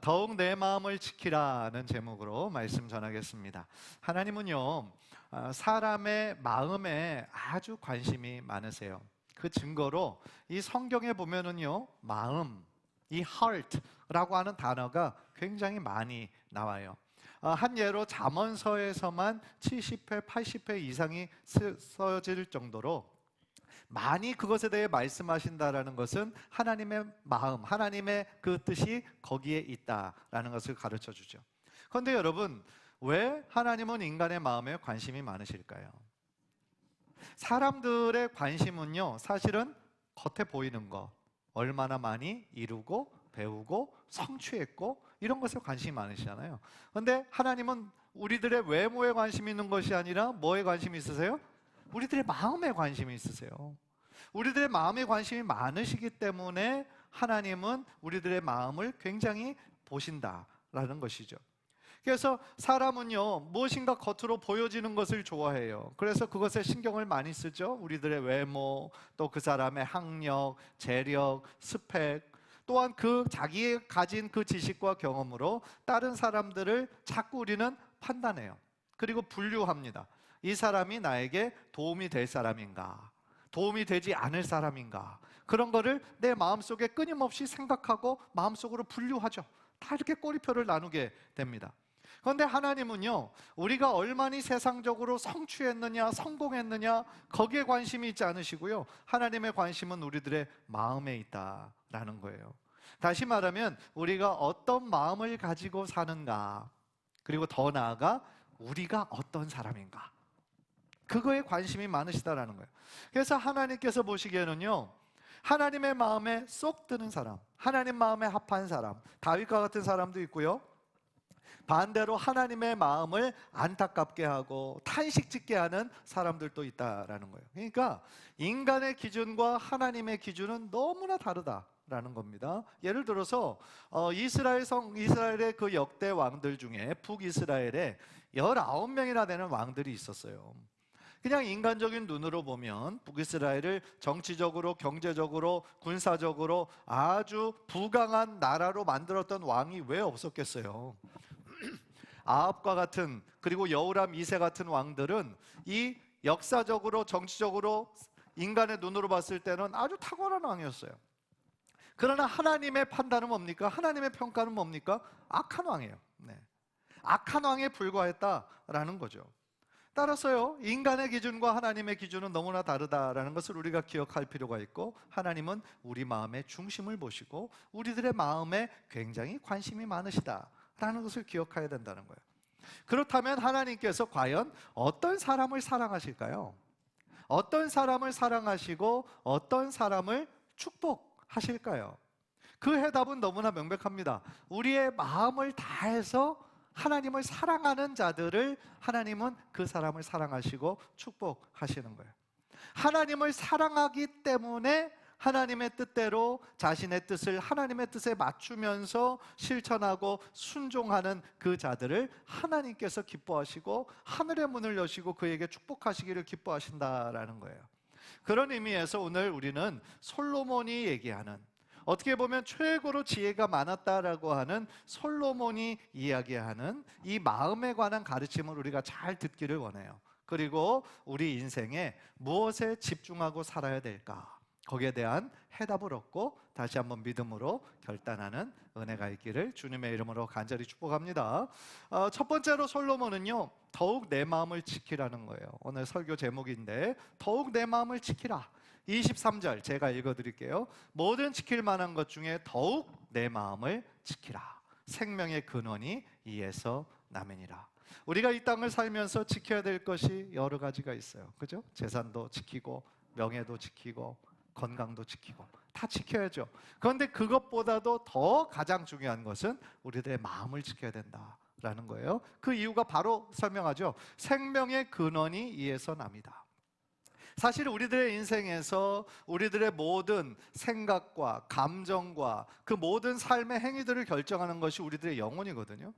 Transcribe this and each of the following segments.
더욱 내 마음을 지키라는 제목으로 말씀 전하겠습니다. 하나님은요, 사람의 마음에 아주 관심이 많으세요. 그 증거로 이 성경에 보면은요, 마음, 이 heart라고 하는 단어가 굉장히 많이 나와요. 한 예로 잠언서에서만 70회, 80회 이상이 써질 정도로 많이 그것에 대해 말씀하신다라는 것은 하나님의 마음, 하나님의 그 뜻이 거기에 있다라는 것을 가르쳐 주죠. 그런데 여러분, 왜 하나님은 인간의 마음에 관심이 많으실까요? 사람들의 관심은요, 사실은 겉에 보이는 것, 얼마나 많이 이루고 배우고 성취했고 이런 것에 관심이 많으시잖아요. 그런데 하나님은 우리들의 외모에 관심이 있는 것이 아니라 뭐에 관심이 있으세요? 우리들의 마음에 관심이 있으세요. 우리들의 마음에 관심이 많으시기 때문에 하나님은 우리들의 마음을 굉장히 보신다라는 것이죠. 그래서 사람은요, 무엇인가 겉으로 보여지는 것을 좋아해요. 그래서 그것에 신경을 많이 쓰죠. 우리들의 외모, 또 그 사람의 학력, 재력, 스펙, 또한 그 자기의 가진 그 지식과 경험으로 다른 사람들을 자꾸 우리는 판단해요. 그리고 분류합니다. 이 사람이 나에게 도움이 될 사람인가, 도움이 되지 않을 사람인가, 그런 거를 내 마음속에 끊임없이 생각하고 마음속으로 분류하죠. 다 이렇게 꼬리표를 나누게 됩니다. 그런데 하나님은요, 우리가 얼마나 세상적으로 성취했느냐, 성공했느냐, 거기에 관심이 있지 않으시고요, 하나님의 관심은 우리들의 마음에 있다라는 거예요. 다시 말하면 우리가 어떤 마음을 가지고 사는가, 그리고 더 나아가 우리가 어떤 사람인가, 그거에 관심이 많으시다라는 거예요. 그래서 하나님께서 보시기에는요, 하나님의 마음에 쏙 드는 사람, 하나님 마음에 합한 사람, 다윗과 같은 사람도 있고요, 반대로 하나님의 마음을 안타깝게 하고 탄식짓게 하는 사람들도 있다라는 거예요. 그러니까 인간의 기준과 하나님의 기준은 너무나 다르다라는 겁니다. 예를 들어서 이스라엘의 그 역대 왕들 중에 북이스라엘에 19명이나 되는 왕들이 있었어요. 그냥 인간적인 눈으로 보면 북이스라엘을 정치적으로, 경제적으로, 군사적으로 아주 부강한 나라로 만들었던 왕이 왜 없었겠어요? 아합과 같은, 그리고 여호람 2세 같은 왕들은 이 역사적으로, 정치적으로 인간의 눈으로 봤을 때는 아주 탁월한 왕이었어요. 그러나 하나님의 판단은 뭡니까? 하나님의 평가는 뭡니까? 악한 왕이에요. 악한 왕에 불과했다라는 거죠. 따라서요, 인간의 기준과 하나님의 기준은 너무나 다르다라는 것을 우리가 기억할 필요가 있고, 하나님은 우리 마음의 중심을 보시고 우리들의 마음에 굉장히 관심이 많으시다라는 것을 기억해야 된다는 거예요. 그렇다면 하나님께서 과연 어떤 사람을 사랑하실까요? 어떤 사람을 사랑하시고 어떤 사람을 축복하실까요? 그 해답은 너무나 명백합니다. 우리의 마음을 다해서 하나님을 사랑하는 자들을 하나님은 그 사람을 사랑하시고 축복하시는 거예요. 하나님을 사랑하기 때문에 하나님의 뜻대로 자신의 뜻을 하나님의 뜻에 맞추면서 실천하고 순종하는 그 자들을 하나님께서 기뻐하시고 하늘의 문을 여시고 그에게 축복하시기를 기뻐하신다라는 거예요. 그런 의미에서 오늘 우리는 솔로몬이 얘기하는, 어떻게 보면 최고로 지혜가 많았다라고 하는 솔로몬이 이야기하는 이 마음에 관한 가르침을 우리가 잘 듣기를 원해요. 그리고 우리 인생에 무엇에 집중하고 살아야 될까, 거기에 대한 해답을 얻고 다시 한번 믿음으로 결단하는 은혜가 있기를 주님의 이름으로 간절히 축복합니다. 첫 번째로 솔로몬은요, 더욱 내 마음을 지키라는 거예요. 오늘 설교 제목인데, 더욱 내 마음을 지키라. 23절 제가 읽어드릴게요. 모든 지킬 만한 것 중에 더욱 내 마음을 지키라. 생명의 근원이 이에서 나매니라. 우리가 이 땅을 살면서 지켜야 될 것이 여러 가지가 있어요. 그죠? 재산도 지키고 명예도 지키고 건강도 지키고 다 지켜야죠. 그런데 그것보다도 더 가장 중요한 것은 우리들의 마음을 지켜야 된다라는 거예요. 그 이유가 바로 설명하죠. 생명의 근원이 이에서 납니다. 사실 우리들의 인생에서 우리들의 모든 생각과 감정과 그 모든 삶의 행위들을 결정하는 것이 우리들의 영혼이거든요.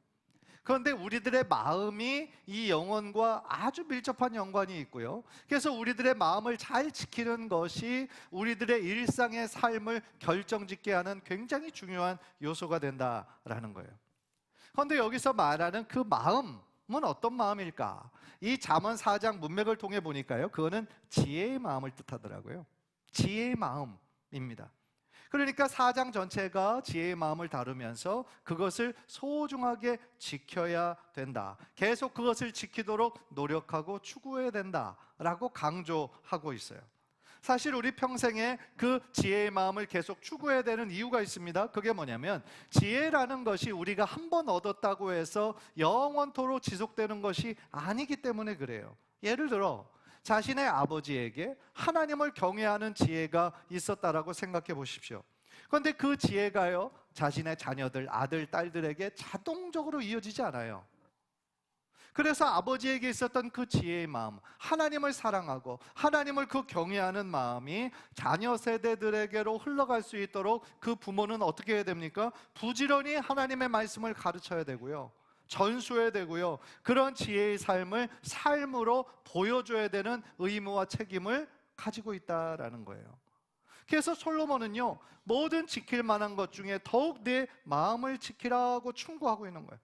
그런데 우리들의 마음이 이 영혼과 아주 밀접한 연관이 있고요. 그래서 우리들의 마음을 잘 지키는 것이 우리들의 일상의 삶을 결정짓게 하는 굉장히 중요한 요소가 된다라는 거예요. 그런데 여기서 말하는 그 마음은 어떤 마음일까? 이 잠언 4장 문맥을 통해 보니까요, 그거는 지혜의 마음을 뜻하더라고요. 지혜의 마음입니다. 그러니까 4장 전체가 지혜의 마음을 다루면서 그것을 소중하게 지켜야 된다, 계속 그것을 지키도록 노력하고 추구해야 된다라고 강조하고 있어요. 사실 우리 평생에 그 지혜의 마음을 계속 추구해야 되는 이유가 있습니다. 그게 뭐냐면, 지혜라는 것이 우리가 한 번 얻었다고 해서 영원토록 지속되는 것이 아니기 때문에 그래요. 예를 들어 자신의 아버지에게 하나님을 경외하는 지혜가 있었다라고 생각해 보십시오. 그런데 그 지혜가요, 자신의 자녀들, 아들, 딸들에게 자동적으로 이어지지 않아요. 그래서 아버지에게 있었던 그 지혜의 마음, 하나님을 사랑하고 하나님을 그 경외하는 마음이 자녀 세대들에게로 흘러갈 수 있도록 그 부모는 어떻게 해야 됩니까? 부지런히 하나님의 말씀을 가르쳐야 되고요, 전수해야 되고요, 그런 지혜의 삶을 삶으로 보여줘야 되는 의무와 책임을 가지고 있다라는 거예요. 그래서 솔로몬은요, 모든 지킬 만한 것 중에 더욱 내 마음을 지키라고 충고하고 있는 거예요.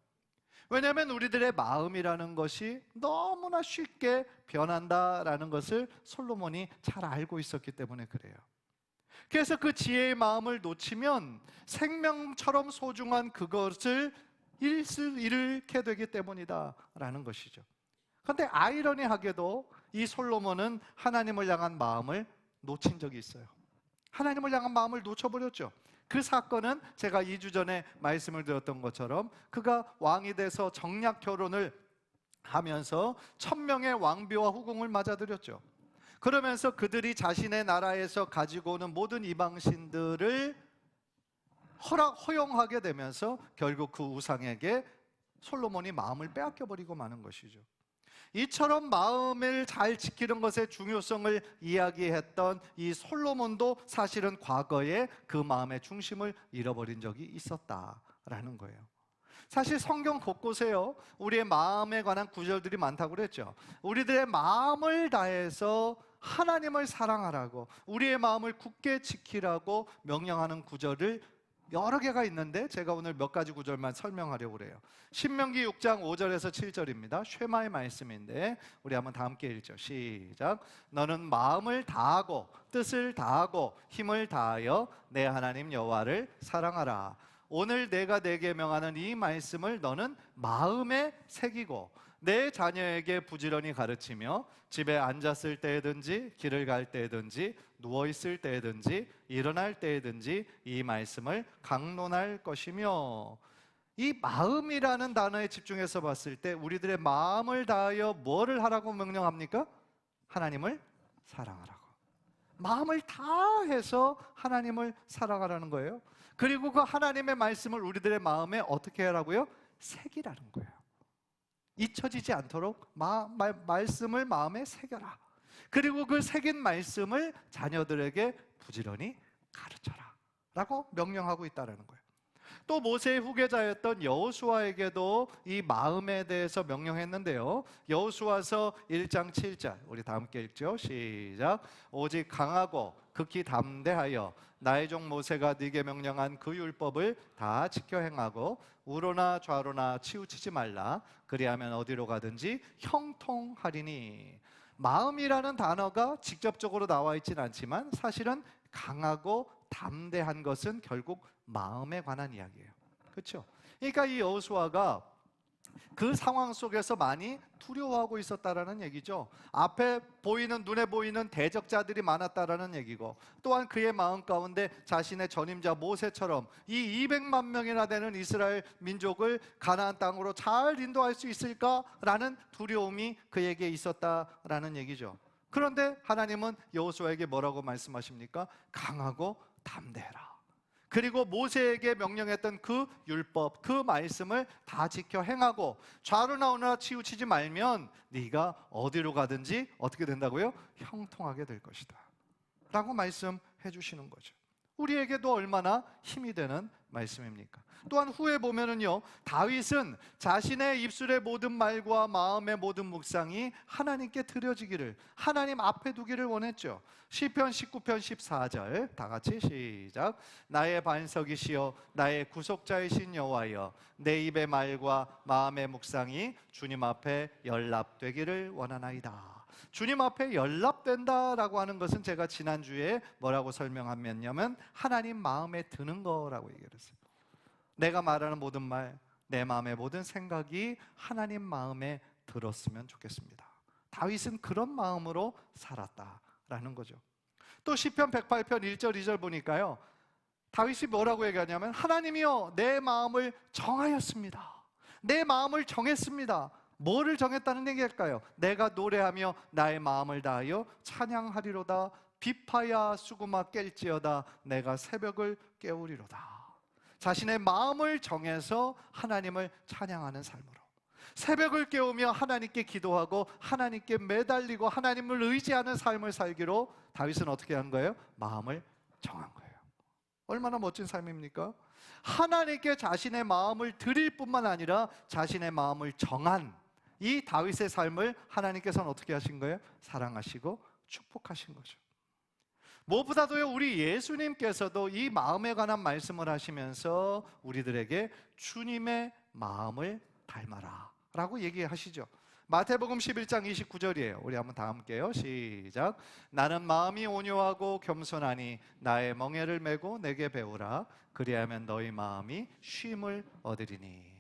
왜냐하면 우리들의 마음이라는 것이 너무나 쉽게 변한다라는 것을 솔로몬이 잘 알고 있었기 때문에 그래요. 그래서 그 지혜의 마음을 놓치면 생명처럼 소중한 그것을 잃게 되기 때문이다라는 것이죠. 그런데 아이러니하게도 이 솔로몬은 하나님을 향한 마음을 놓친 적이 있어요. 하나님을 향한 마음을 놓쳐버렸죠. 그 사건은 제가 2주 전에 말씀을 드렸던 것처럼 그가 왕이 돼서 정략 결혼을 하면서 1000명의 왕비와 후궁을 맞아들였죠. 그러면서 그들이 자신의 나라에서 가지고 오는 모든 이방신들을 허용하게 되면서 결국 그 우상에게 솔로몬이 마음을 빼앗겨버리고 마는 것이죠. 이처럼 마음을 잘 지키는 것의 중요성을 이야기했던 이 솔로몬도 사실은 과거에 그 마음의 중심을 잃어버린 적이 있었다라는 거예요. 사실 성경 곳곳에요, 우리의 마음에 관한 구절들이 많다고 그랬죠. 우리들의 마음을 다해서 하나님을 사랑하라고, 우리의 마음을 굳게 지키라고 명령하는 구절을 여러 개가 있는데 제가 오늘 몇 가지 구절만 설명하려고 그래요. 신명기 6장 5절에서 7절입니다. 쉐마의 말씀인데 우리 한번 다 함께 읽죠. 시작. 너는 마음을 다하고 뜻을 다하고 힘을 다하여 내 하나님 여호와를 사랑하라. 오늘 내가 내게 명하는 이 말씀을 너는 마음에 새기고 내 자녀에게 부지런히 가르치며 집에 앉았을 때든지 길을 갈 때든지 누워있을 때든지 일어날 때든지 이 말씀을 강론할 것이며. 이 마음이라는 단어에 집중해서 봤을 때 우리들의 마음을 다하여 뭐를 하라고 명령합니까? 하나님을 사랑하라고. 마음을 다해서 하나님을 사랑하라는 거예요. 그리고 그 하나님의 말씀을 우리들의 마음에 어떻게 하라고요? 새기라는 거예요. 잊혀지지 않도록 말씀을 마음에 새겨라. 그리고 그 새긴 말씀을 자녀들에게 부지런히 가르쳐라 라고 명령하고 있다는 거예요. 또 모세의 후계자였던 여호수아에게도 이 마음에 대해서 명령했는데요, 여호수아서 1장 7절 우리 다 함께 읽죠. 시작. 오직 강하고 극히 담대하여 나의 종 모세가 네게 명령한 그 율법을 다 지켜 행하고 우로나 좌로나 치우치지 말라. 그리하면 어디로 가든지 형통하리니. 마음이라는 단어가 직접적으로 나와 있지는 않지만 사실은 강하고 담대한 것은 결국 마음에 관한 이야기예요. 그렇죠? 그러니까 이 여호수아가 그 상황 속에서 많이 두려워하고 있었다라는 얘기죠. 앞에 보이는, 눈에 보이는 대적자들이 많았다라는 얘기고, 또한 그의 마음 가운데 자신의 전임자 모세처럼 이 200만 명이나 되는 이스라엘 민족을 가나안 땅으로 잘 인도할 수 있을까라는 두려움이 그에게 있었다라는 얘기죠. 그런데 하나님은 여호수아에게 뭐라고 말씀하십니까? 강하고 담대해라. 그리고 모세에게 명령했던 그 율법, 그 말씀을 다 지켜 행하고 좌로나 우로나 치우치지 말면 네가 어디로 가든지 어떻게 된다고요? 형통하게 될 것이다 라고 말씀해 주시는 거죠. 우리에게도 얼마나 힘이 되는 말씀입니까? 또한 후에 보면은요, 다윗은 자신의 입술의 모든 말과 마음의 모든 묵상이 하나님께 드려지기를, 하나님 앞에 두기를 원했죠. 시편 19편 14절 다 같이 시작. 나의 반석이시여 나의 구속자이신 여호와여, 내 입의 말과 마음의 묵상이 주님 앞에 연락되기를 원하나이다. 주님 앞에 연락된다라고 하는 것은 제가 지난주에 뭐라고 설명하면요, 하나님 마음에 드는 거라고 얘기를 했어요. 내가 말하는 모든 말, 내 마음의 모든 생각이 하나님 마음에 들었으면 좋겠습니다. 다윗은 그런 마음으로 살았다라는 거죠. 또 시편 108편 1절 2절 보니까요, 다윗이 뭐라고 얘기하냐면, 하나님이여 내 마음을 정하였습니다. 내 마음을 정했습니다. 뭐를 정했다는 얘기일까요? 내가 노래하며 나의 마음을 다하여 찬양하리로다. 비파야 수구마 깰지어다. 내가 새벽을 깨우리로다. 자신의 마음을 정해서 하나님을 찬양하는 삶으로, 새벽을 깨우며 하나님께 기도하고 하나님께 매달리고 하나님을 의지하는 삶을 살기로 다윗은 어떻게 한 거예요? 마음을 정한 거예요. 얼마나 멋진 삶입니까? 하나님께 자신의 마음을 드릴 뿐만 아니라 자신의 마음을 정한 이 다윗의 삶을 하나님께서는 어떻게 하신 거예요? 사랑하시고 축복하신 거죠. 무엇보다도요, 우리 예수님께서도 이 마음에 관한 말씀을 하시면서 우리들에게 주님의 마음을 닮아라 라고 얘기하시죠. 마태복음 11장 29절이에요. 우리 한번 다 함께요. 시작. 나는 마음이 온유하고 겸손하니 나의 멍에를 메고 내게 배우라. 그리하면 너희 마음이 쉼을 얻으리니.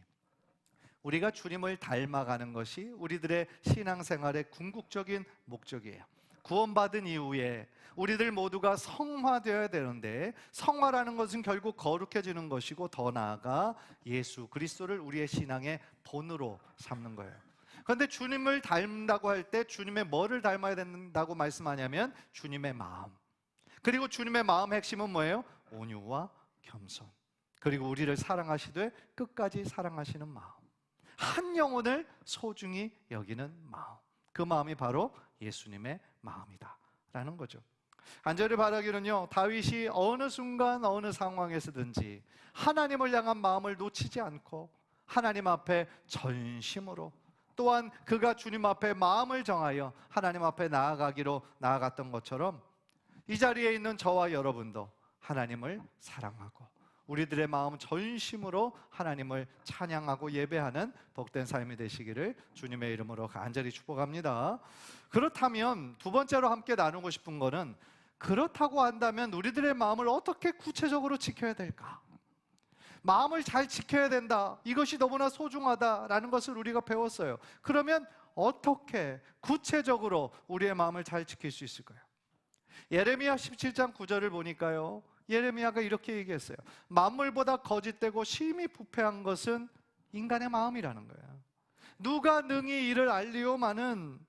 우리가 주님을 닮아가는 것이 우리들의 신앙생활의 궁극적인 목적이에요. 구원받은 이후에 우리들 모두가 성화되어야 되는데, 성화라는 것은 결국 거룩해지는 것이고, 더 나아가 예수 그리스도를 우리의 신앙의 본으로 삼는 거예요. 그런데 주님을 닮는다고 할 때 주님의 뭐를 닮아야 된다고 말씀하냐면 주님의 마음. 그리고 주님의 마음의 핵심은 뭐예요? 온유와 겸손. 그리고 우리를 사랑하시되 끝까지 사랑하시는 마음. 한 영혼을 소중히 여기는 마음. 그 마음이 바로 예수님의 마음이다 라는 거죠. 간절히 바라기는요, 다윗이 어느 순간 어느 상황에서든지 하나님을 향한 마음을 놓치지 않고 하나님 앞에 전심으로, 또한 그가 주님 앞에 마음을 정하여 하나님 앞에 나아갔던 것처럼 이 자리에 있는 저와 여러분도 하나님을 사랑하고 우리들의 마음 전심으로 하나님을 찬양하고 예배하는 복된 삶이 되시기를 주님의 이름으로 간절히 축복합니다. 그렇다면 두 번째로 함께 나누고 싶은 거는, 그렇다고 한다면 우리들의 마음을 어떻게 구체적으로 지켜야 될까? 마음을 잘 지켜야 된다, 이것이 너무나 소중하다라는 것을 우리가 배웠어요. 그러면 어떻게 구체적으로 우리의 마음을 잘 지킬 수 있을까요? 예레미야 17장 9절을 보니까요, 예레미야가 이렇게 얘기했어요. 만물보다 거짓되고 심히 부패한 것은 인간의 마음이라는 거예요. 누가 능히 이를 알리오마는.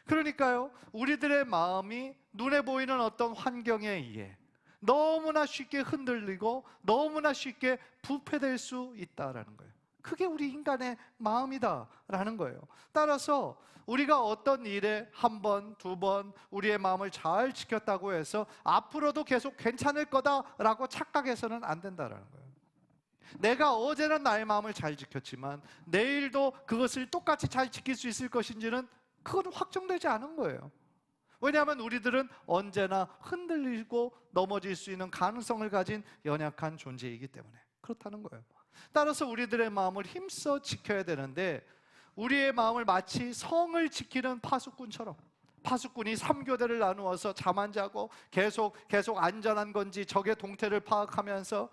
그러니까요, 우리들의 마음이 눈에 보이는 어떤 환경에 의해 너무나 쉽게 흔들리고 너무나 쉽게 부패될 수 있다라는 거예요. 그게 우리 인간의 마음이다라는 거예요. 따라서 우리가 어떤 일에 한 번, 두 번 우리의 마음을 잘 지켰다고 해서 앞으로도 계속 괜찮을 거다라고 착각해서는 안 된다라는 거예요. 내가 어제는 나의 마음을 잘 지켰지만 내일도 그것을 똑같이 잘 지킬 수 있을 것인지는 그건 확정되지 않은 거예요. 왜냐하면 우리들은 언제나 흔들리고 넘어질 수 있는 가능성을 가진 연약한 존재이기 때문에 그렇다는 거예요. 따라서 우리들의 마음을 힘써 지켜야 되는데, 우리의 마음을 마치 성을 지키는 파수꾼처럼, 파수꾼이 3교대를 나누어서 잠 안 자고 계속 안전한 건지 적의 동태를 파악하면서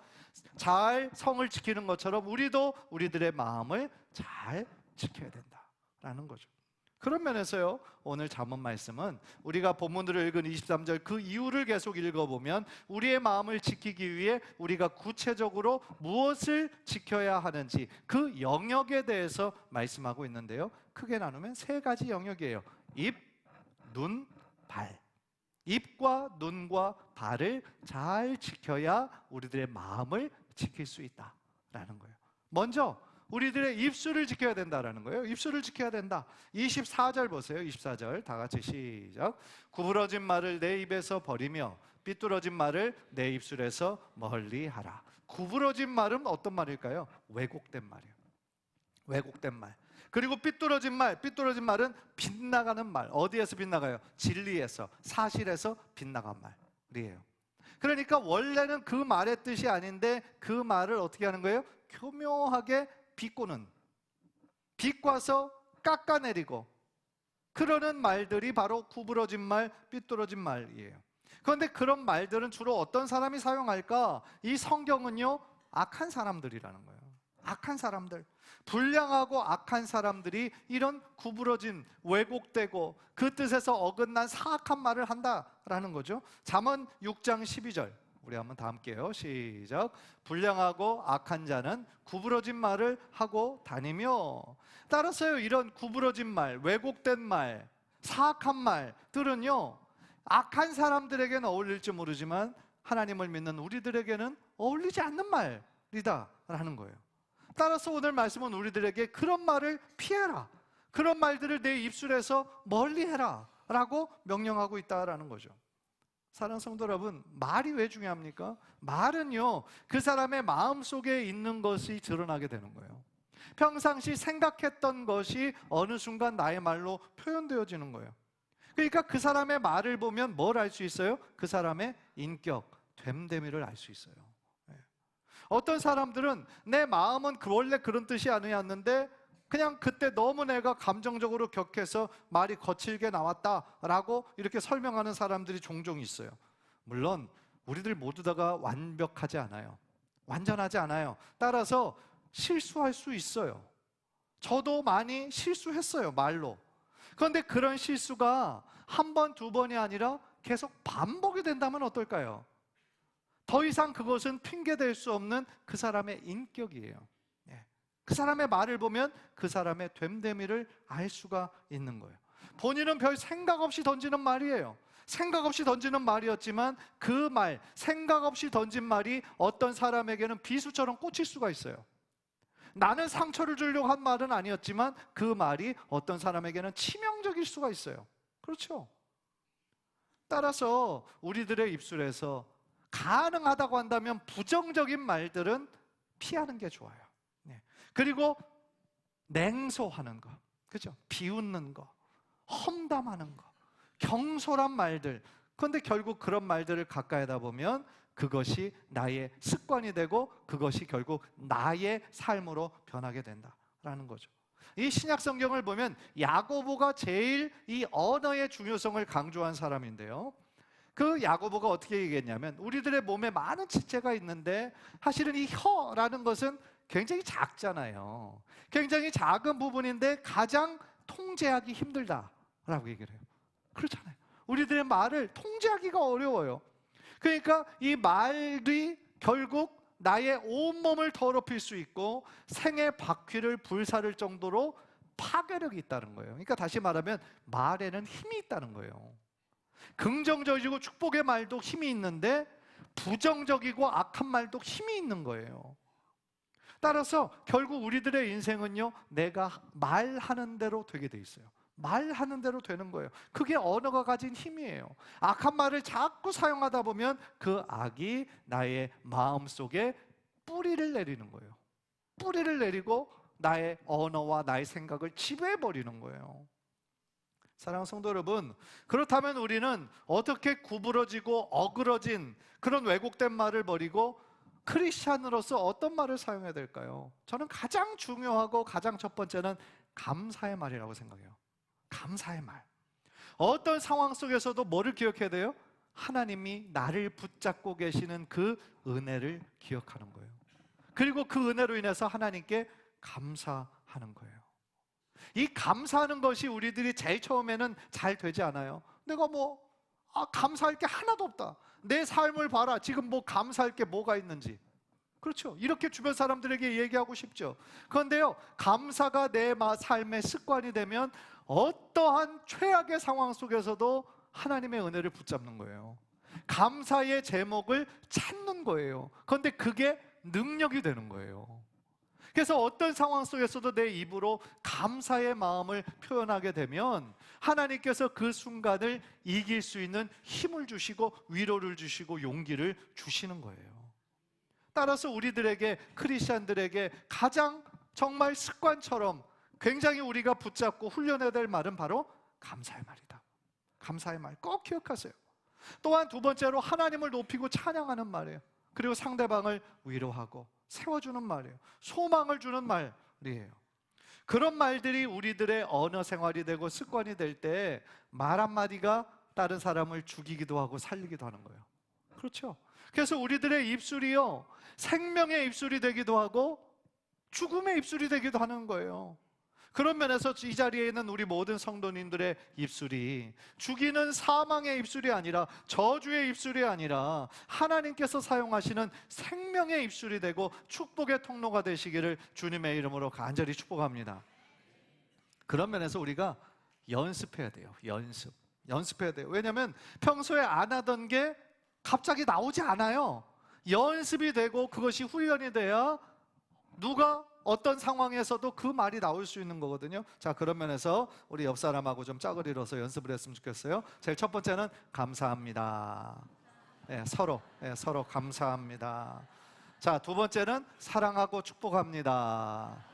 잘 성을 지키는 것처럼 우리도 우리들의 마음을 잘 지켜야 된다라는 거죠. 그런 면에서요, 오늘 잠언 말씀은 우리가 본문들을 읽은 23절 그 이유를 계속 읽어보면 우리의 마음을 지키기 위해 우리가 구체적으로 무엇을 지켜야 하는지 그 영역에 대해서 말씀하고 있는데요, 크게 나누면 세 가지 영역이에요. 입, 눈, 발. 입과 눈과 발을 잘 지켜야 우리들의 마음을 지킬 수 있다라는 거예요. 먼저 우리들의 입술을 지켜야 된다라는 거예요. 입술을 지켜야 된다. 24절 보세요. 24절 다 같이 시작. 구부러진 말을 내 입에서 버리며 삐뚤어진 말을 내 입술에서 멀리하라. 구부러진 말은 어떤 말일까요? 왜곡된 말이에요. 왜곡된 말. 그리고 삐뚤어진 말은 빗나가는 말. 어디에서 빗나가요? 진리에서, 사실에서 빗나간 말이에요. 그러니까 원래는 그 말의 뜻이 아닌데 그 말을 어떻게 하는 거예요? 교묘하게 비꼬는, 비꼬아서 깎아내리고 그러는 말들이 바로 구부러진 말, 삐뚤어진 말이에요. 그런데 그런 말들은 주로 어떤 사람이 사용할까? 이 성경은요, 악한 사람들이라는 거예요. 악한 사람들, 불량하고 악한 사람들이 이런 구부러진, 왜곡되고 그 뜻에서 어긋난 사악한 말을 한다라는 거죠. 잠언 6장 12절 우리 한번 다 함께요. 시작. 불량하고 악한 자는 구부러진 말을 하고 다니며. 따라서요, 이런 구부러진 말, 왜곡된 말, 사악한 말들은요, 악한 사람들에게는 어울릴지 모르지만 하나님을 믿는 우리들에게는 어울리지 않는 말이다라는 거예요. 따라서 오늘 말씀은 우리들에게 그런 말을 피해라, 그런 말들을 내 입술에서 멀리해라 라고 명령하고 있다라는 거죠. 사랑하는 성도 여러분, 말이 왜 중요합니까? 말은요, 그 사람의 마음속에 있는 것이 드러나게 되는 거예요. 평상시 생각했던 것이 어느 순간 나의 말로 표현되어지는 거예요. 그러니까 그 사람의 말을 보면 뭘 알 수 있어요? 그 사람의 인격, 됨됨이를 알 수 있어요. 어떤 사람들은 내 마음은 원래 그런 뜻이 아니었는데 그냥 그때 너무 내가 감정적으로 격해서 말이 거칠게 나왔다라고 이렇게 설명하는 사람들이 종종 있어요. 물론 우리들 모두 다가 완벽하지 않아요. 완전하지 않아요. 따라서 실수할 수 있어요. 저도 많이 실수했어요, 말로. 그런데 그런 실수가 한 번, 두 번이 아니라 계속 반복이 된다면 어떨까요? 더 이상 그것은 핑계댈 수 없는 그 사람의 인격이에요. 그 사람의 말을 보면 그 사람의 됨됨이를 알 수가 있는 거예요. 본인은 별 생각 없이 던지는 말이에요. 생각 없이 던지는 말이었지만 그 말, 생각 없이 던진 말이 어떤 사람에게는 비수처럼 꽂힐 수가 있어요. 나는 상처를 주려고 한 말은 아니었지만 그 말이 어떤 사람에게는 치명적일 수가 있어요. 그렇죠? 따라서 우리들의 입술에서 가능하다고 한다면 부정적인 말들은 피하는 게 좋아요. 그리고 냉소하는 거, 그죠? 비웃는 거, 험담하는 거, 경솔한 말들. 그런데 결국 그런 말들을 가까이 하다 보면 그것이 나의 습관이 되고 그것이 결국 나의 삶으로 변하게 된다라는 거죠. 이 신약 성경을 보면 야고보가 제일 이 언어의 중요성을 강조한 사람인데요. 그 야고보가 어떻게 얘기했냐면 우리들의 몸에 많은 지체가 있는데 사실은 이 혀라는 것은 굉장히 작잖아요. 굉장히 작은 부분인데 가장 통제하기 힘들다라고 얘기를 해요. 그렇잖아요. 우리들의 말을 통제하기가 어려워요. 그러니까 이 말이 결국 나의 온몸을 더럽힐 수 있고 생의 바퀴를 불사를 정도로 파괴력이 있다는 거예요. 그러니까 다시 말하면 말에는 힘이 있다는 거예요. 긍정적이고 축복의 말도 힘이 있는데 부정적이고 악한 말도 힘이 있는 거예요. 따라서 결국 우리들의 인생은요, 내가 말하는 대로 되게 돼 있어요. 말하는 대로 되는 거예요. 그게 언어가 가진 힘이에요. 악한 말을 자꾸 사용하다 보면 그 악이 나의 마음속에 뿌리를 내리는 거예요. 뿌리를 내리고 나의 언어와 나의 생각을 지배해버리는 거예요. 사랑하는 성도 여러분, 그렇다면 우리는 어떻게 구부러지고 어그러진 그런 왜곡된 말을 버리고 크리스찬으로서 어떤 말을 사용해야 될까요? 저는 가장 중요하고 가장 첫 번째는 감사의 말이라고 생각해요. 감사의 말. 어떤 상황 속에서도 뭐를 기억해야 돼요? 하나님이 나를 붙잡고 계시는 그 은혜를 기억하는 거예요. 그리고 그 은혜로 인해서 하나님께 감사하는 거예요. 이 감사하는 것이 우리들이 제일 처음에는 잘 되지 않아요. 내가 감사할 게 하나도 없다. 내 삶을 봐라. 지금 감사할 게 뭐가 있는지. 그렇죠. 이렇게 주변 사람들에게 얘기하고 싶죠. 그런데요, 감사가 내 삶의 습관이 되면 어떠한 최악의 상황 속에서도 하나님의 은혜를 붙잡는 거예요. 감사의 제목을 찾는 거예요. 그런데 그게 능력이 되는 거예요. 그래서 어떤 상황 속에서도 내 입으로 감사의 마음을 표현하게 되면 하나님께서 그 순간을 이길 수 있는 힘을 주시고 위로를 주시고 용기를 주시는 거예요. 따라서 우리들에게, 크리스찬들에게 가장 정말 습관처럼 굉장히 우리가 붙잡고 훈련해야 될 말은 바로 감사의 말이다. 감사의 말 꼭 기억하세요. 또한 두 번째로 하나님을 높이고 찬양하는 말이에요. 그리고 상대방을 위로하고 세워주는 말이에요. 소망을 주는 말이에요. 그런 말들이 우리들의 언어 생활이 되고 습관이 될 때 말 한마디가 다른 사람을 죽이기도 하고 살리기도 하는 거예요. 그렇죠? 그래서 우리들의 입술이요, 생명의 입술이 되기도 하고 죽음의 입술이 되기도 하는 거예요. 그런 면에서 이 자리에 있는 우리 모든 성도님들의 입술이 죽이는 사망의 입술이 아니라, 저주의 입술이 아니라 하나님께서 사용하시는 생명의 입술이 되고 축복의 통로가 되시기를 주님의 이름으로 간절히 축복합니다. 그런 면에서 우리가 연습해야 돼요. 연습해야 돼요. 왜냐하면 평소에 안 하던 게 갑자기 나오지 않아요. 연습이 되고 그것이 훈련이 돼야 누가 어떤 상황에서도 그 말이 나올 수 있는 거거든요. 자, 그런 면에서 우리 옆 사람하고 좀 짝을 이뤄서 연습을 했으면 좋겠어요. 제일 첫 번째는 감사합니다. 서로 감사합니다. 자, 두 번째는 사랑하고 축복합니다.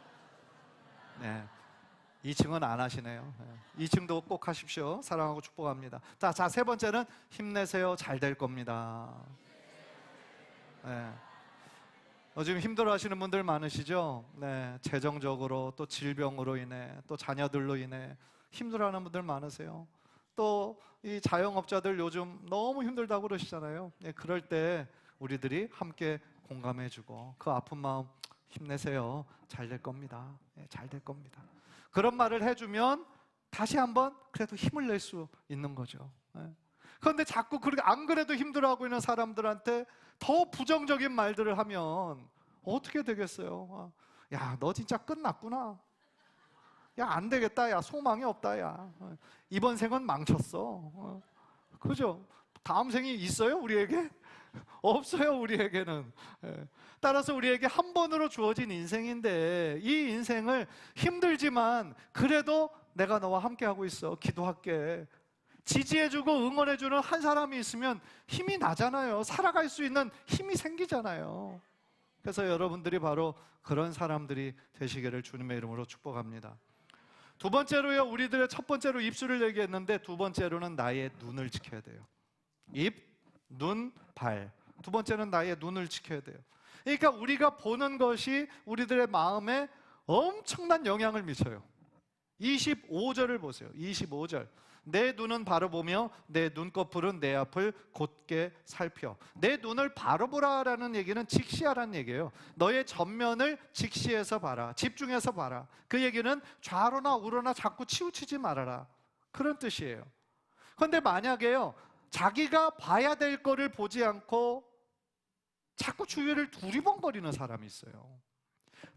2층은 안 하시네요. 2층도 꼭 하십시오. 사랑하고 축복합니다. 자, 세 번째는 힘내세요. 잘 될 겁니다. 요즘 힘들어하시는 분들 많으시죠? 재정적으로, 또 질병으로 인해, 또 자녀들로 인해 힘들어하는 분들 많으세요. 또 이 자영업자들 요즘 너무 힘들다고 그러시잖아요. 그럴 때 우리들이 함께 공감해주고 그 아픈 마음, 힘내세요. 잘 될 겁니다. 잘 될 겁니다. 그런 말을 해주면 다시 한번 그래도 힘을 낼 수 있는 거죠. 그런데 자꾸 그렇게 안 그래도 힘들어하고 있는 사람들한테 더 부정적인 말들을 하면 어떻게 되겠어요? 야, 너 진짜 끝났구나. 야, 안 되겠다. 야, 소망이 없다. 야, 이번 생은 망쳤어. 그죠? 다음 생이 있어요? 우리에게? 없어요. 우리에게는. 따라서 우리에게 한 번으로 주어진 인생인데, 이 인생을 힘들지만 그래도 내가 너와 함께하고 있어. 기도할게. 지지해주고 응원해주는 한 사람이 있으면 힘이 나잖아요. 살아갈 수 있는 힘이 생기잖아요. 그래서 여러분들이 바로 그런 사람들이 되시기를 주님의 이름으로 축복합니다. 두 번째로요, 우리들의 첫 번째로 입술을 얘기했는데 두 번째로는 나의 눈을 지켜야 돼요. 입, 눈, 발. 두 번째는 나의 눈을 지켜야 돼요. 그러니까 우리가 보는 것이 우리들의 마음에 엄청난 영향을 미쳐요. 25절을 보세요. 25절. 내 눈은 바로 보며 내 눈꺼풀은 내 앞을 곧게 살펴. 내 눈을 바로 보라라는 얘기는 직시하라는 얘기예요. 너의 전면을 직시해서 봐라. 집중해서 봐라. 그 얘기는 좌로나 우로나 자꾸 치우치지 말아라. 그런 뜻이에요. 그런데 만약에요, 자기가 봐야 될 거를 보지 않고 자꾸 주위를 두리번거리는 사람이 있어요.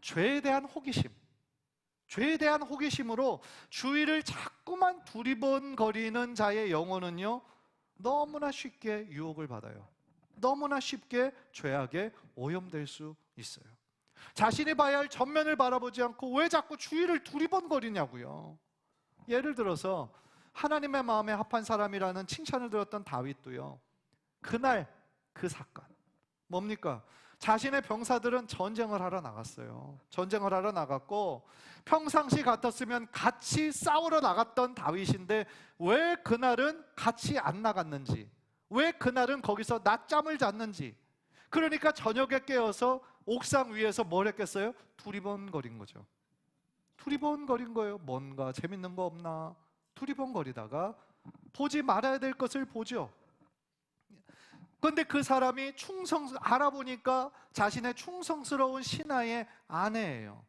죄에 대한 호기심. 죄에 대한 호기심으로 주위를 자꾸만 두리번거리는 자의 영혼은요, 너무나 쉽게 유혹을 받아요. 너무나 쉽게 죄악에 오염될 수 있어요. 자신이 봐야 할 전면을 바라보지 않고 왜 자꾸 주위를 두리번거리냐고요. 예를 들어서 하나님의 마음에 합한 사람이라는 칭찬을 들었던 다윗도요, 그날 그 사건 뭡니까? 자신의 병사들은 전쟁을 하러 나갔어요. 전쟁을 하러 나갔고 평상시 같았으면 같이 싸우러 나갔던 다윗인데 왜 그날은 같이 안 나갔는지, 왜 그날은 거기서 낮잠을 잤는지, 그러니까 저녁에 깨어서 옥상 위에서 뭘 했겠어요? 두리번거린 거죠. 두리번거린 거예요. 뭔가 재밌는 거 없나 두리번거리다가 보지 말아야 될 것을 보죠. 그런데 그 사람이 알아보니까 자신의 충성스러운 신하의 아내예요.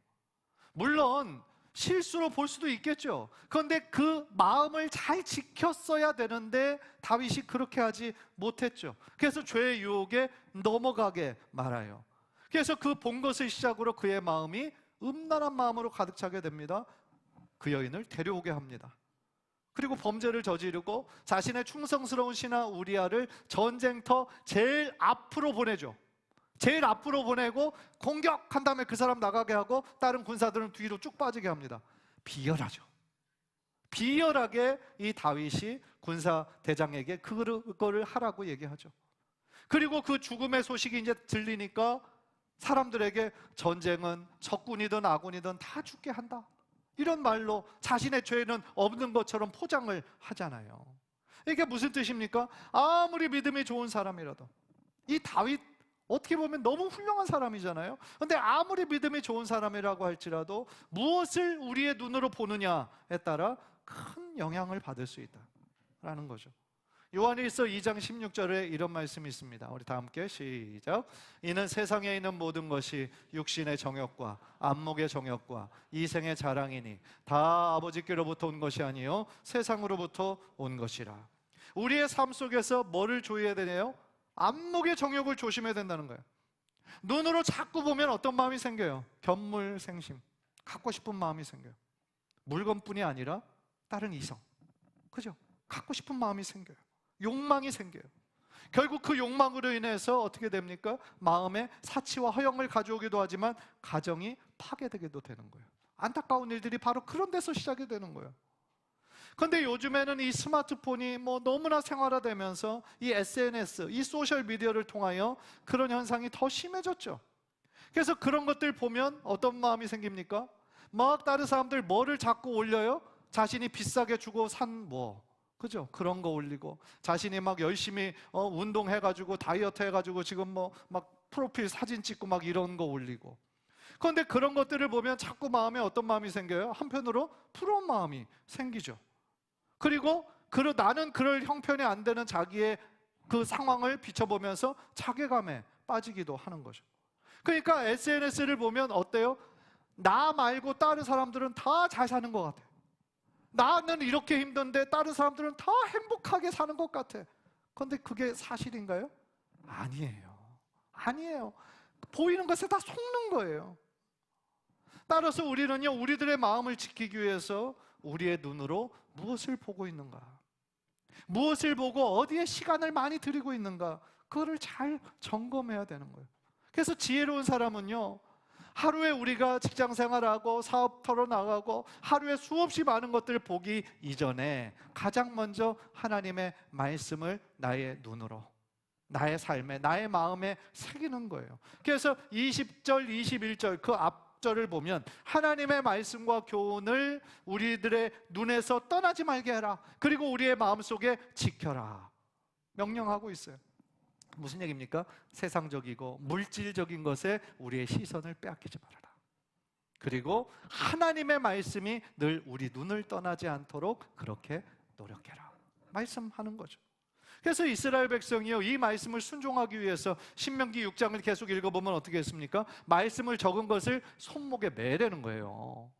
물론 실수로 볼 수도 있겠죠. 그런데 그 마음을 잘 지켰어야 되는데 다윗이 그렇게 하지 못했죠. 그래서 죄의 유혹에 넘어가게 말아요. 그래서 그 본 것을 시작으로 그의 마음이 음란한 마음으로 가득 차게 됩니다. 그 여인을 데려오게 합니다. 그리고 범죄를 저지르고 자신의 충성스러운 신하 우리아를 전쟁터 제일 앞으로 보내죠. 제일 앞으로 보내고 공격한 다음에 그 사람 나가게 하고 다른 군사들은 뒤로 쭉 빠지게 합니다. 비열하죠. 비열하게 이 다윗이 군사 대장에게 그거를 하라고 얘기하죠. 그리고 그 죽음의 소식이 이제 들리니까 사람들에게 전쟁은 적군이든 아군이든 다 죽게 한다, 이런 말로 자신의 죄는 없는 것처럼 포장을 하잖아요. 이게 무슨 뜻입니까? 아무리 믿음이 좋은 사람이라도, 이 다윗 어떻게 보면 너무 훌륭한 사람이잖아요. 근데 아무리 믿음이 좋은 사람이라고 할지라도 무엇을 우리의 눈으로 보느냐에 따라 큰 영향을 받을 수 있다라는 거죠. 요한일서 2장 16절에 이런 말씀이 있습니다. 우리 다 함께 시작. 이는 세상에 있는 모든 것이 육신의 정욕과 안목의 정욕과 이생의 자랑이니 다 아버지께로부터 온 것이 아니요 세상으로부터 온 것이라. 우리의 삶 속에서 뭐를 조여야 되냐요? 안목의 정욕을 조심해야 된다는 거예요. 눈으로 자꾸 보면 어떤 마음이 생겨요? 견물생심, 갖고 싶은 마음이 생겨요. 물건뿐이 아니라 다른 이성, 그죠? 갖고 싶은 마음이 생겨요. 욕망이 생겨요. 결국 그 욕망으로 인해서 어떻게 됩니까? 마음에 사치와 허영을 가져오기도 하지만 가정이 파괴되기도 되는 거예요. 안타까운 일들이 바로 그런 데서 시작이 되는 거예요. 그런데 요즘에는 이 스마트폰이 너무나 생활화되면서 이 SNS, 이 소셜미디어를 통하여 그런 현상이 더 심해졌죠. 그래서 그런 것들 보면 어떤 마음이 생깁니까? 막 다른 사람들 뭐를 자꾸 올려요? 자신이 비싸게 주고 산 그죠? 그런 거 올리고, 자신이 막 열심히 운동해가지고 다이어트 해가지고 지금 막 프로필 사진 찍고 막 이런 거 올리고. 그런데 그런 것들을 보면 자꾸 마음에 어떤 마음이 생겨요? 한편으로 부러운 마음이 생기죠. 그리고 나는 그럴 형편이 안 되는 자기의 그 상황을 비춰보면서 자괴감에 빠지기도 하는 거죠. 그러니까 SNS를 보면 어때요? 나 말고 다른 사람들은 다 잘 사는 것 같아요. 나는 이렇게 힘든데 다른 사람들은 다 행복하게 사는 것 같아. 그런데 그게 사실인가요? 아니에요. 보이는 것에 다 속는 거예요. 따라서 우리는요, 우리들의 마음을 지키기 위해서 우리의 눈으로 무엇을 보고 있는가, 무엇을 보고 어디에 시간을 많이 들이고 있는가, 그거를 잘 점검해야 되는 거예요. 그래서 지혜로운 사람은요, 하루에 우리가 직장 생활하고 사업터로 나가고 하루에 수없이 많은 것들을 보기 이전에 가장 먼저 하나님의 말씀을 나의 눈으로, 나의 삶에, 나의 마음에 새기는 거예요. 그래서 20절, 21절 그 앞절을 보면 하나님의 말씀과 교훈을 우리들의 눈에서 떠나지 말게 해라, 그리고 우리의 마음속에 지켜라 명령하고 있어요. 무슨 얘기입니까? 세상적이고 물질적인 것에 우리의 시선을 빼앗기지 말아라. 그리고 하나님의 말씀이 늘 우리 눈을 떠나지 않도록 그렇게 노력해라 말씀하는 거죠. 그래서 이스라엘 백성이요, 이 말씀을 순종하기 위해서 신명기 6장을 계속 읽어보면 어떻게 했습니까? 말씀을 적은 것을 손목에 매라는 거예요.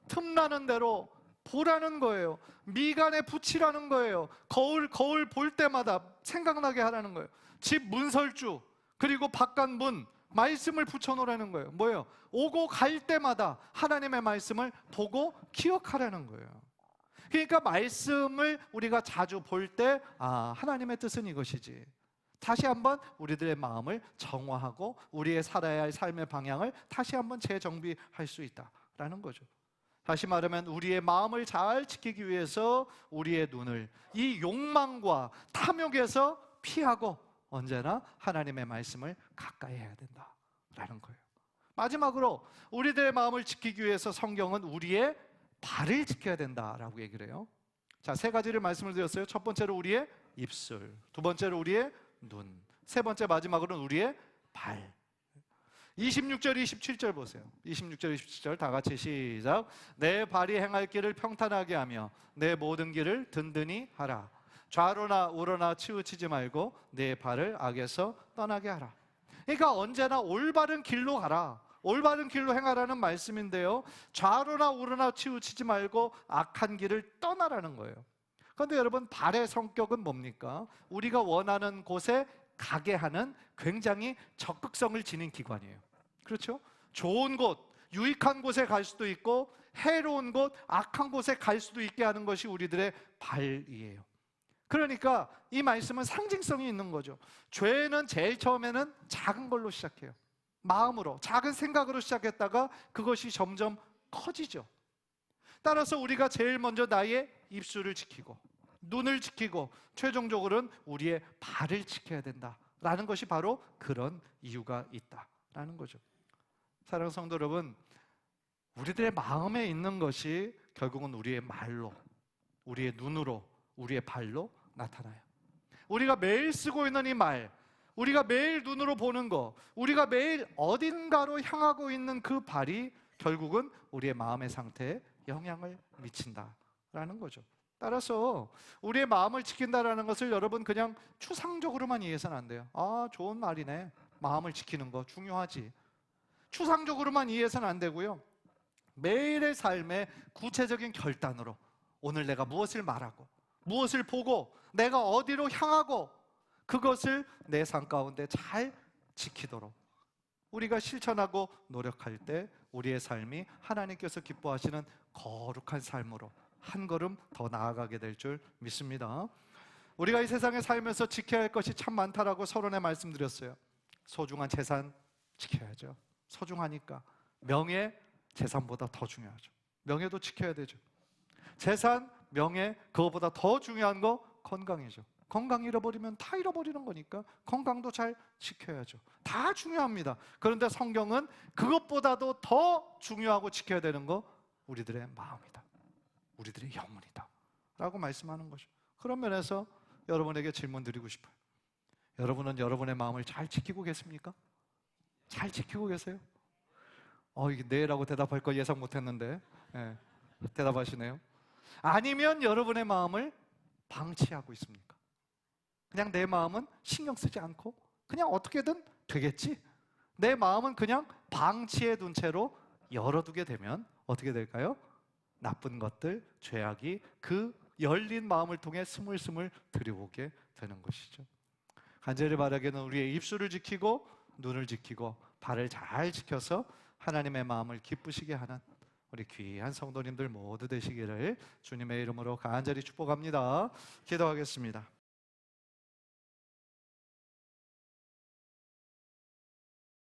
틈나는 대로 보라는 거예요. 미간에 붙이라는 거예요. 거울 볼 때마다 생각나게 하라는 거예요. 집 문설주, 그리고 바깥 문 말씀을 붙여놓으라는 거예요. 뭐예요? 오고 갈 때마다 하나님의 말씀을 보고 기억하라는 거예요. 그러니까 말씀을 우리가 자주 볼 때 하나님의 뜻은 이것이지, 다시 한번 우리들의 마음을 정화하고 우리의 살아야 할 삶의 방향을 다시 한번 재정비할 수 있다라는 거죠. 다시 말하면 우리의 마음을 잘 지키기 위해서 우리의 눈을 이 욕망과 탐욕에서 피하고 언제나 하나님의 말씀을 가까이 해야 된다라는 거예요. 마지막으로 우리들의 마음을 지키기 위해서 성경은 우리의 발을 지켜야 된다라고 얘기를 해요. 자, 세 가지를 말씀을 드렸어요. 첫 번째로 우리의 입술, 두 번째로 우리의 눈, 세 번째 마지막으로는 우리의 발. 26절, 27절 보세요. 26절, 27절 다 같이 시작. 내 발이 행할 길을 평탄하게 하며 내 모든 길을 든든히 하라. 좌로나 우로나 치우치지 말고 내 발을 악에서 떠나게 하라. 그러니까 언제나 올바른 길로 가라, 올바른 길로 행하라는 말씀인데요, 좌로나 우로나 치우치지 말고 악한 길을 떠나라는 거예요. 그런데 여러분, 발의 성격은 뭡니까? 우리가 원하는 곳에 가게 하는 굉장히 적극성을 지닌 기관이에요. 그렇죠? 좋은 곳, 유익한 곳에 갈 수도 있고 해로운 곳, 악한 곳에 갈 수도 있게 하는 것이 우리들의 발이에요. 그러니까 이 말씀은 상징성이 있는 거죠. 죄는 제일 처음에는 작은 걸로 시작해요. 마음으로, 작은 생각으로 시작했다가 그것이 점점 커지죠. 따라서 우리가 제일 먼저 나의 입술을 지키고 눈을 지키고 최종적으로는 우리의 발을 지켜야 된다라는 것이 바로 그런 이유가 있다라는 거죠. 사랑하는 성도 여러분, 우리들의 마음에 있는 것이 결국은 우리의 말로, 우리의 눈으로, 우리의 발로 나타나요. 우리가 매일 쓰고 있는 이 말, 우리가 매일 눈으로 보는 거, 우리가 매일 어딘가로 향하고 있는 그 발이 결국은 우리의 마음의 상태에 영향을 미친다라는 거죠. 따라서 우리의 마음을 지킨다라는 것을 여러분 그냥 추상적으로만 이해해서는 안 돼요. 아, 좋은 말이네. 마음을 지키는 거 중요하지. 추상적으로만 이해해서는 안 되고요. 매일의 삶의 구체적인 결단으로 오늘 내가 무엇을 말하고 무엇을 보고 내가 어디로 향하고 그것을 내 삶 가운데 잘 지키도록 우리가 실천하고 노력할 때 우리의 삶이 하나님께서 기뻐하시는 거룩한 삶으로 한 걸음 더 나아가게 될 줄 믿습니다. 우리가 이 세상에 살면서 지켜야 할 것이 참 많다라고 서론에 말씀드렸어요. 소중한 재산 지켜야죠. 소중하니까. 명예, 재산보다 더 중요하죠. 명예도 지켜야 되죠. 재산, 명예, 그거보다 더 중요한 거 건강이죠. 건강 잃어버리면 다 잃어버리는 거니까 건강도 잘 지켜야죠. 다 중요합니다. 그런데 성경은 그것보다도 더 중요하고 지켜야 되는 거 우리들의 마음이다. 우리들의 영혼이다 라고 말씀하는 거죠. 그런 면에서 여러분에게 질문 드리고 싶어요. 여러분은 여러분의 마음을 잘 지키고 계십니까? 잘 지키고 계세요? 이게 네라고 대답할 거 예상 못했는데 대답하시네요. 아니면 여러분의 마음을 방치하고 있습니까? 그냥 내 마음은 신경 쓰지 않고 그냥 어떻게든 되겠지? 내 마음은 그냥 방치해 둔 채로 열어두게 되면 어떻게 될까요? 나쁜 것들, 죄악이 그 열린 마음을 통해 스물스물 들여오게 되는 것이죠. 간절히 바라기는 우리의 입술을 지키고 눈을 지키고 발을 잘 지켜서 하나님의 마음을 기쁘시게 하는 우리 귀한 성도님들 모두 되시기를 주님의 이름으로 간절히 축복합니다. 기도하겠습니다.